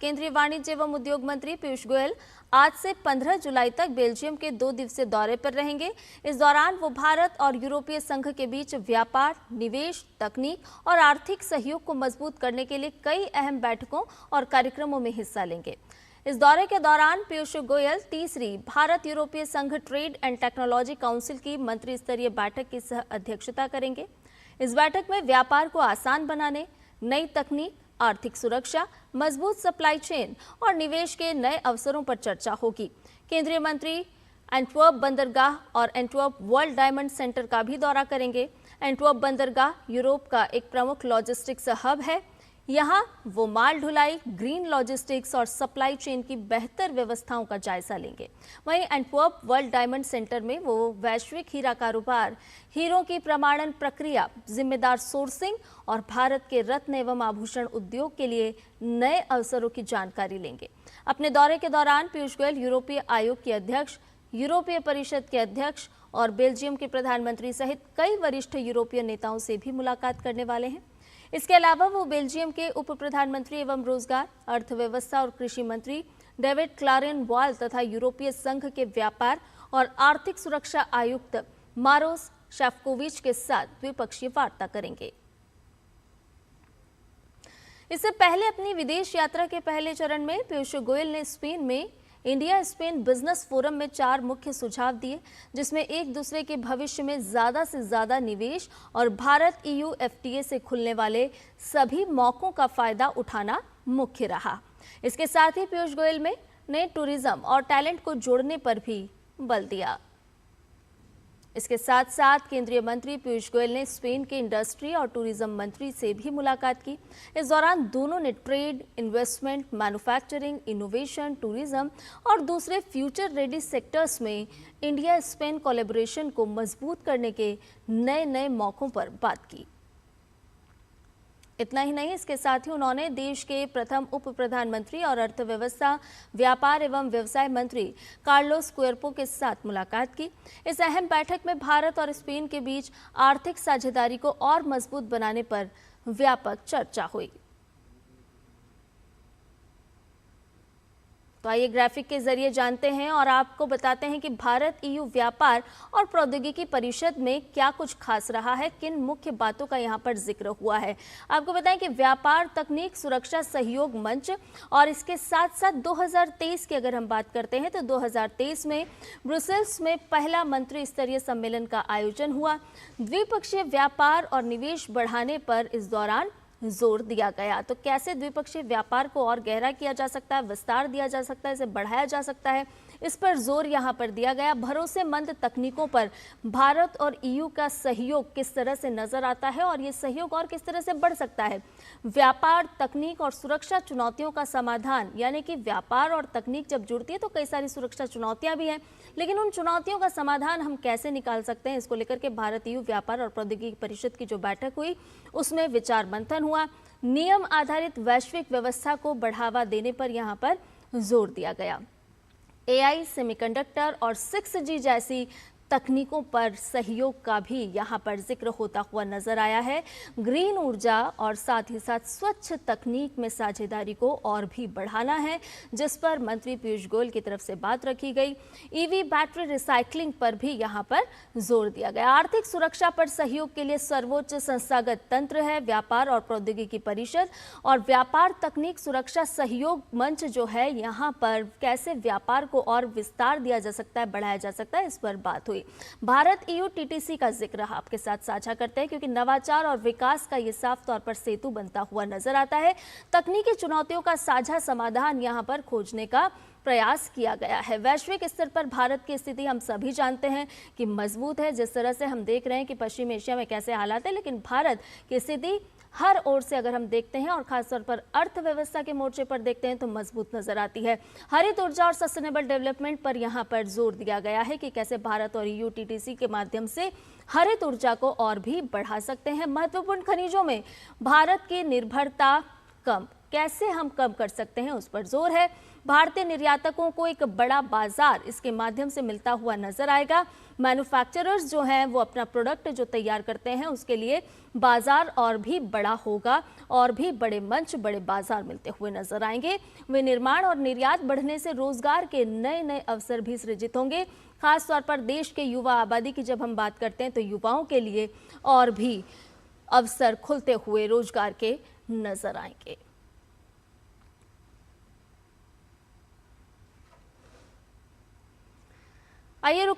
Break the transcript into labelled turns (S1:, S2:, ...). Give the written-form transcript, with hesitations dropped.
S1: केंद्रीय वाणिज्य एवं उद्योग मंत्री पीयूष गोयल आज से 15 जुलाई तक बेल्जियम के 2 दिवसीय दौरे पर रहेंगे। इस दौरान वो भारत और यूरोपीय संघ के बीच व्यापार, निवेश, तकनीक और आर्थिक सहयोग को मजबूत करने के लिए कई अहम बैठकों और कार्यक्रमों में हिस्सा लेंगे। इस दौरे के दौरान पीयूष गोयल तीसरी भारत यूरोपीय संघ ट्रेड एंड टेक्नोलॉजी काउंसिल की मंत्री स्तरीय बैठक की सह अध्यक्षता करेंगे। इस बैठक में व्यापार को आसान बनाने, नई तकनीक, आर्थिक सुरक्षा, मजबूत सप्लाई चेन और निवेश के नए अवसरों पर चर्चा होगी। केंद्रीय मंत्री एंटवर्प बंदरगाह और एंटवर्प वर्ल्ड डायमंड सेंटर का भी दौरा करेंगे। एंटवर्प बंदरगाह यूरोप का एक प्रमुख लॉजिस्टिक्स हब है। यहाँ वो माल ढुलाई, ग्रीन लॉजिस्टिक्स और सप्लाई चेन की बेहतर व्यवस्थाओं का जायजा लेंगे। वहीं एंटवर्प वर्ल्ड डायमंड सेंटर में वो वैश्विक हीरा कारोबार, हीरों की प्रमाणन प्रक्रिया, जिम्मेदार सोर्सिंग और भारत के रत्न एवं आभूषण उद्योग के लिए नए अवसरों की जानकारी लेंगे। अपने दौरे के दौरान पीयूष गोयल यूरोपीय आयोग के अध्यक्ष, यूरोपीय परिषद के अध्यक्ष और बेल्जियम के प्रधानमंत्री सहित कई वरिष्ठ यूरोपीय नेताओं से भी मुलाकात करने वाले हैं। इसके अलावा वो बेल्जियम के उप प्रधानमंत्री एवं रोजगार, अर्थव्यवस्था और कृषि मंत्री डेविड क्लारेन-वॉल तथा यूरोपीय संघ के व्यापार और आर्थिक सुरक्षा आयुक्त मारोस शेफकोविच के साथ द्विपक्षीय वार्ता करेंगे। इससे पहले अपनी विदेश यात्रा के पहले चरण में पीयूष गोयल ने स्पेन में इंडिया स्पेन बिजनेस फोरम में 4 मुख्य सुझाव दिए, जिसमें एक दूसरे के भविष्य में ज्यादा से ज्यादा निवेश और भारत EU FTA से खुलने वाले सभी मौकों का फायदा उठाना मुख्य रहा। इसके साथ ही पीयूष गोयल ने टूरिज्म और टैलेंट को जोड़ने पर भी बल दिया। इसके साथ साथ केंद्रीय मंत्री पीयूष गोयल ने स्पेन के इंडस्ट्री और टूरिज्म मंत्री से भी मुलाकात की। इस दौरान दोनों ने trade, investment, manufacturing, innovation, tourism और दूसरे फ्यूचर रेडी सेक्टर्स में इंडिया स्पेन कोलैबोरेशन को मजबूत करने के नए मौकों पर बात की। इतना ही नहीं, इसके साथ ही उन्होंने देश के प्रथम उप प्रधानमंत्री और अर्थव्यवस्था, व्यापार एवं व्यवसाय मंत्री कार्लोस क्वेर्पो के साथ मुलाकात की। इस अहम बैठक में भारत और स्पेन के बीच आर्थिक साझेदारी को और मजबूत बनाने पर व्यापक चर्चा हुई। तो आइए ग्राफिक के जरिए जानते हैं और आपको बताते हैं कि भारत EU व्यापार और प्रौद्योगिकी परिषद में क्या कुछ खास रहा है, किन मुख्य बातों का यहाँ पर जिक्र हुआ है। आपको बताएं कि व्यापार, तकनीक, सुरक्षा सहयोग मंच और इसके साथ साथ 2023 की अगर हम बात करते हैं तो 2023 में ब्रुसेल्स में पहला मंत्री स्तरीय सम्मेलन का आयोजन हुआ। द्विपक्षीय व्यापार और निवेश बढ़ाने पर इस दौरान जोर दिया गया। तो कैसे द्विपक्षीय व्यापार को और गहरा किया जा सकता है, विस्तार दिया जा सकता है, इसे बढ़ाया जा सकता है, इस पर जोर यहाँ पर दिया गया। भरोसेमंद तकनीकों पर भारत और EU का सहयोग किस तरह से नजर आता है और ये सहयोग और किस तरह से बढ़ सकता है। व्यापार, तकनीक और सुरक्षा चुनौतियों का समाधान, यानी कि व्यापार और तकनीक जब जुड़ती है तो कई सारी सुरक्षा चुनौतियां भी हैं, लेकिन उन चुनौतियों का समाधान हम कैसे निकाल सकते हैं, इसको लेकर के भारत EU व्यापार और प्रौद्योगिकी परिषद की जो बैठक हुई उसमें विचार मंथन हुआ। नियम आधारित वैश्विक व्यवस्था को बढ़ावा देने पर यहाँ पर जोर दिया गया। AI, सेमीकंडक्टर और 6G जैसी तकनीकों पर सहयोग का भी यहाँ पर जिक्र होता हुआ नजर आया है। ग्रीन ऊर्जा और साथ ही साथ स्वच्छ तकनीक में साझेदारी को और भी बढ़ाना है, जिस पर मंत्री पीयूष गोयल की तरफ से बात रखी गई। EV बैटरी रिसाइकलिंग पर भी यहाँ पर जोर दिया गया। आर्थिक सुरक्षा पर सहयोग के लिए सर्वोच्च संस्थागत तंत्र है व्यापार और प्रौद्योगिकी परिषद, और व्यापार, तकनीक, सुरक्षा सहयोग मंच जो है, यहाँ पर कैसे व्यापार को और विस्तार दिया जा सकता है, बढ़ाया जा सकता है, इस पर बात हुई। भारत EU TTC का जिक्र आपके साथ साझा करते हैं, क्योंकि नवाचार और विकास का ये साफ तौर पर सेतु बनता हुआ नजर आता है। तकनीकी चुनौतियों का साझा समाधान यहाँ पर खोजने का प्रयास किया गया है। वैश्विक स्तर पर भारत की स्थिति हम सभी जानते हैं कि मजबूत है। जिस तरह से हम देख रहे हैं कि पश्चिम एशिया में कैसे हालात है, लेकिन भारत की स्थिति हर ओर से अगर हम देखते हैं और खासतौर पर अर्थव्यवस्था के मोर्चे पर देखते हैं तो मजबूत नजर आती है। हरित ऊर्जा और सस्टेनेबल डेवलपमेंट पर यहाँ पर जोर दिया गया है कि कैसे भारत और EU TTC के माध्यम से हरित ऊर्जा को और भी बढ़ा सकते हैं। महत्वपूर्ण खनिजों में भारत की निर्भरता कम कैसे हम कम कर सकते हैं, उस पर जोर है। भारतीय निर्यातकों को एक बड़ा बाजार इसके माध्यम से मिलता हुआ नजर आएगा। मैन्युफैक्चरर्स जो हैं वो अपना प्रोडक्ट जो तैयार करते हैं उसके लिए बाजार और भी बड़ा होगा और भी बड़े मंच, बड़े बाजार मिलते हुए नजर आएंगे। विनिर्माण और निर्यात बढ़ने से रोजगार के नए नए अवसर भी सृजित होंगे। खास तौर पर देश के युवा आबादी की जब हम बात करते हैं तो युवाओं के लिए और भी अवसर खुलते हुए रोजगार के नजर आएंगे। आइए रुक